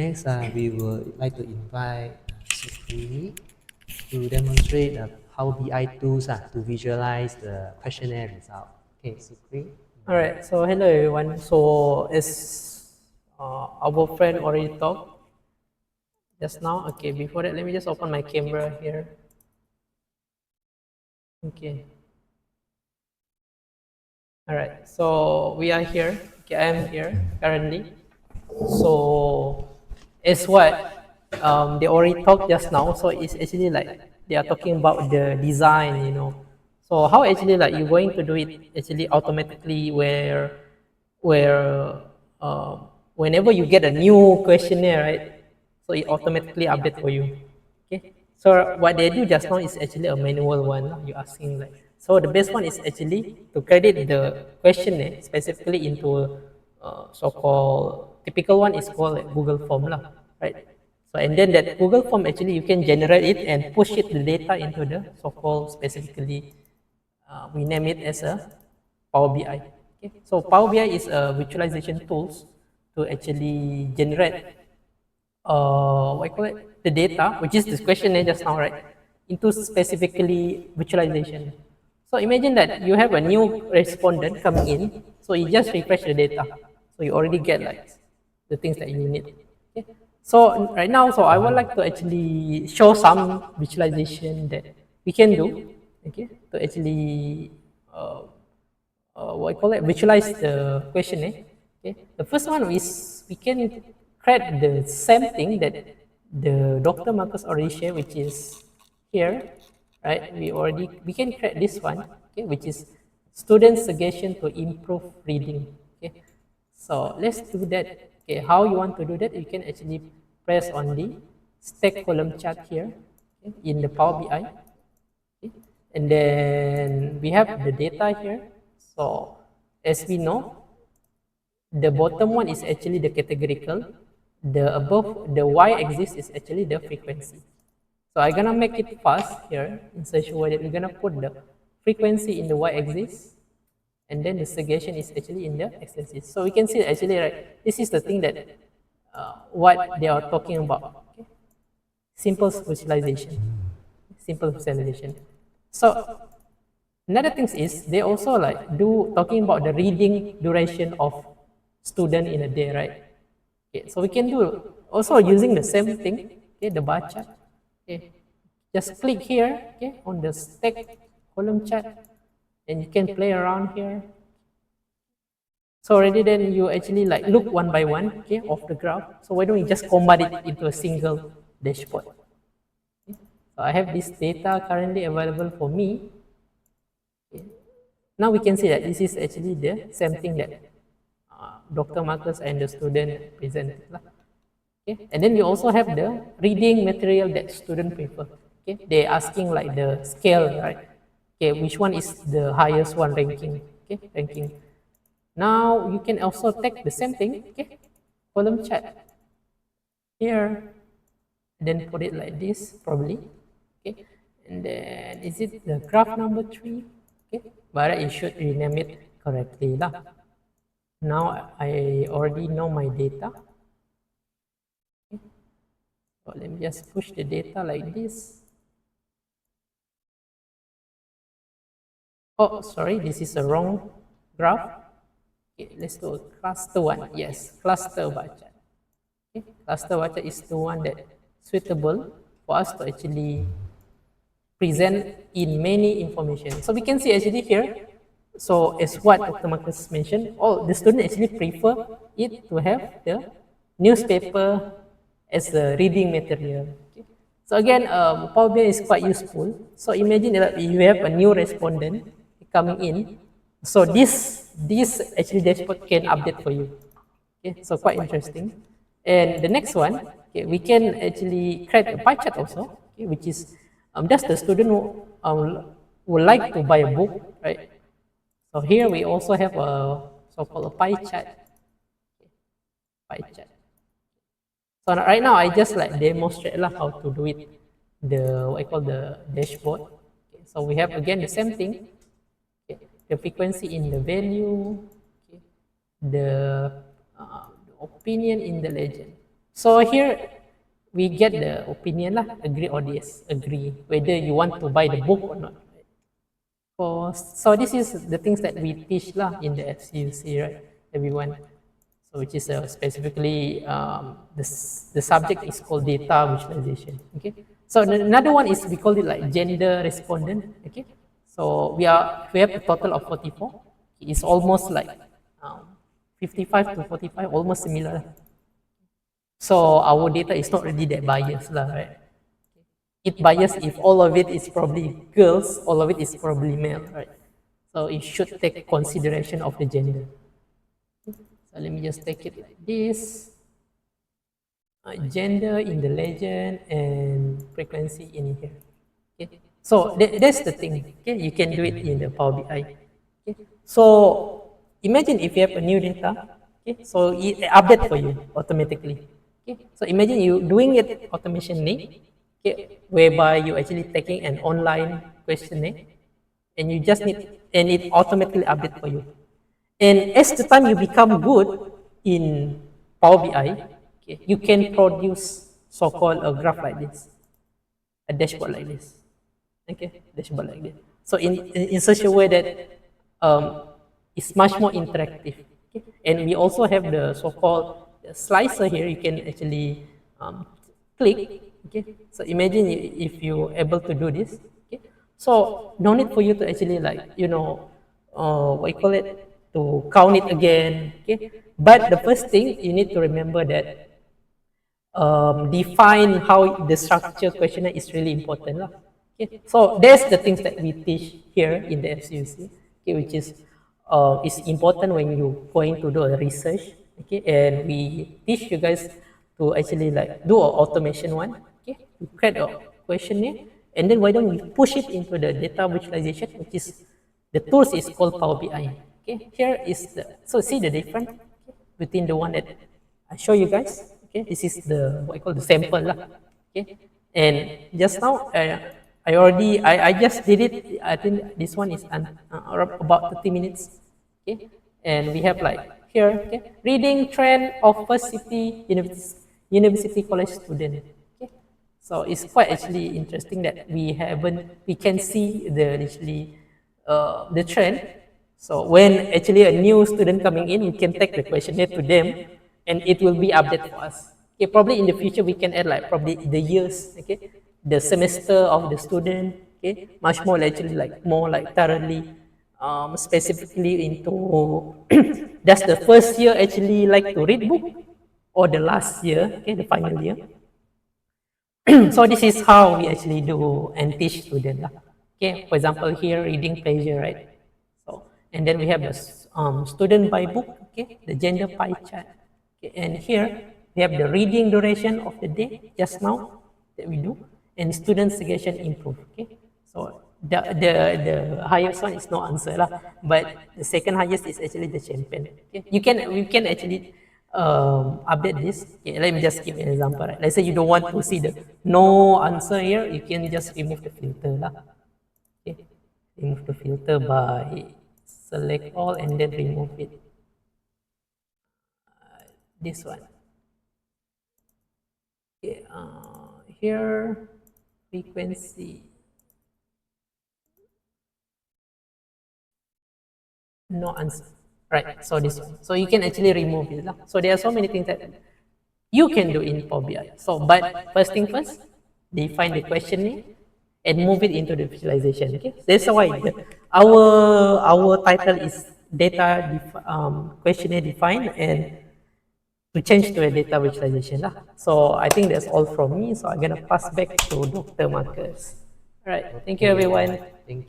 Next, we would like to invite Sukry to demonstrate how BI tools to visualize the questionnaire result. Okay, Sukry. All right. So hello everyone. So as our friend already talked just now. Okay. Before that, let me just open my camera here. Okay. All right. So we are here. Okay, I am here currently. So as what they already talked just now. So it's actually like they are talking about the design. So how actually like you're going to do it actually automatically where whenever you get a new questionnaire, right? So it automatically update for you. Okay. So what they do just now is actually a manual one. You're asking like, so the best one is actually to credit the questionnaire specifically into so-called typical one is called like Google Form lah, right? So and then that Google Form actually you can generate it and push it the data into the so-called specifically we name it as a Power BI. Okay. So Power BI is a visualization tools to actually generate what I call it the data, which is this questionnaire just now, right, into specifically visualization. So imagine that you have a new respondent coming in, so you just refresh the data, so you already get like the things that you need. Okay. So right now, so I would like to actually show some visualization that we can do, okay, to actually what I call it visualize the questionnaire. Okay. The first one is we can create the same thing that the Dr. Marcus already shared, which is here, right? We can create this one, okay, which is student suggestion to improve reading. Okay. So let's do that. Okay, how you want to do that? You can actually press on the stack column chart here, okay, in the Power BI. Okay. And then we have the data here. So as we know, the bottom one is actually the categorical. The above, the y-axis is actually the frequency. So I'm gonna make it fast here in such a way that we're gonna put the frequency in the y-axis, and then the suggestion is actually in the x-axis. So we can see actually, right, this is the thing that what they are talking about. Okay? Simple visualization. Simple visualization. So another thing is they also like do talking about the reading duration of student in a day, right? Okay, so we can do also using the same thing, okay, the bar chart. Okay, just click here, okay, on the stack column chart, and you can play around here. So already then you actually like look one by one, okay, of the graph. So why don't we just combine it into a single dashboard? Okay. So I have this data currently available for me. Okay. Now we can see that this is actually the same thing that Dr. Marcus and the student presented. Okay. And then we also have the reading material that student prefer. Okay. They're asking like the scale, right? Okay, which one is the highest one ranking? Okay, ranking. Now you can also take the same thing, okay, column chart here, then put it like this probably, okay, and then is it the graph number 3? Okay, but you should rename it correctly lah. Now I already know my data. Okay. So let me just push the data like this. Oh, sorry, this is a wrong graph. Okay, let's do a cluster one. Yes, cluster bar chart. Okay, cluster bar chart is the one that suitable for us to actually present in many information. So we can see actually here. So as what Dr. Marcus mentioned, all the students actually prefer it to have the newspaper as a reading material. Okay. So again, Power BI is quite useful. So imagine that you have a new respondent coming in. So this actually dashboard can update for you. Okay, so quite interesting. And the next one, okay, we can actually create a pie chart also, okay, which is just the student who would like to buy a book, right? So here we also have a so-called a pie chart. Okay, pie chart. So right now I just like demonstrate lah how to do it, the what I call the dashboard. Okay, so we have again the same thing. Okay, the frequency in the value, okay, the opinion in the legend. So here we get the opinion lah, agree or disagree, whether you want to buy the book or not. So this is the things that we teach lah in the FCUC, right, everyone. So which is specifically the subject is called data visualization. Okay. So another one is we call it like gender respondent. Okay. So we have a total of 44. It's almost like 55 to 45, almost similar. So our data is not really that biased lah, right? It biased if all of it is probably girls, all of it is probably male, right? So it should take consideration of the gender. So let me just take it like this. Gender in the legend and frequency in here. Okay. So that's the thing. Okay, you can do it in the Power BI. Okay. So imagine if you have a new data. Okay, so it update for you automatically. Okay. So imagine you doing it automatically. Okay, whereby you actually taking an online questionnaire, and you just need, and it automatically update for you. And as the time you become good in Power BI, okay, you can produce so-called a graph like this, a dashboard like this. Okay, dashboard like this. So in such a way that it's much more interactive. Okay? And we also have the so-called slicer here. You can actually click. Okay, so imagine if you're able to do this. Okay, so no need for you to actually like what you call it, to count it again. Okay, but the first thing you need to remember that define how the structure questionnaire is really important lah. Okay, so that's the things that we teach here in the FCUC. Okay, which is important when you going to do a research. Okay, and we teach you guys to actually like do an automation one. Okay, we create a questionnaire, and then why don't we push it into the data visualization, which is the tools is called Power BI. Okay, here is the, so see the difference between the one that I show you guys. Okay, this is the what I call the sample lah. Okay, and just now I just did it. I think this one is about 30 minutes. Okay, and we have like here, okay, reading trend of first city university college student. Okay, so it's quite actually interesting that we can see the trend. So when actually a new student coming in, we can take the questionnaire to them, and it will be updated for us. Okay, probably in the future we can add like probably the years, okay, the semester of the student, okay, much more actually like more like thoroughly specifically into does the first year actually like to read book or the last year, okay, the final year. So this is how we actually do and teach students. Okay, for example here reading pleasure, right? So and then we have the student by book, okay, the gender pie chart. Okay, and here we have the reading duration of the day just now that we do, and student suggestion improve. Okay, so the highest one is no answer lah, but the second highest is actually the champion. Okay, we can actually update this. Okay, let me just give an example. Right? Let's say you don't want to see the no answer here, you can just remove the filter lah. Okay, remove the filter by select all and then remove it. This one. Okay, here frequency. No answer. Right, so this one. So you can actually remove it. So there are so many things that you can do in Power BI. So, but first thing first, define the questionnaire and move it into the visualization. Okay, that's why our title is data questionnaire define and to change to a data visualization. So I think that's all from me. So I'm gonna pass back to Dr. Marcus. All right, thank you everyone. Thank you.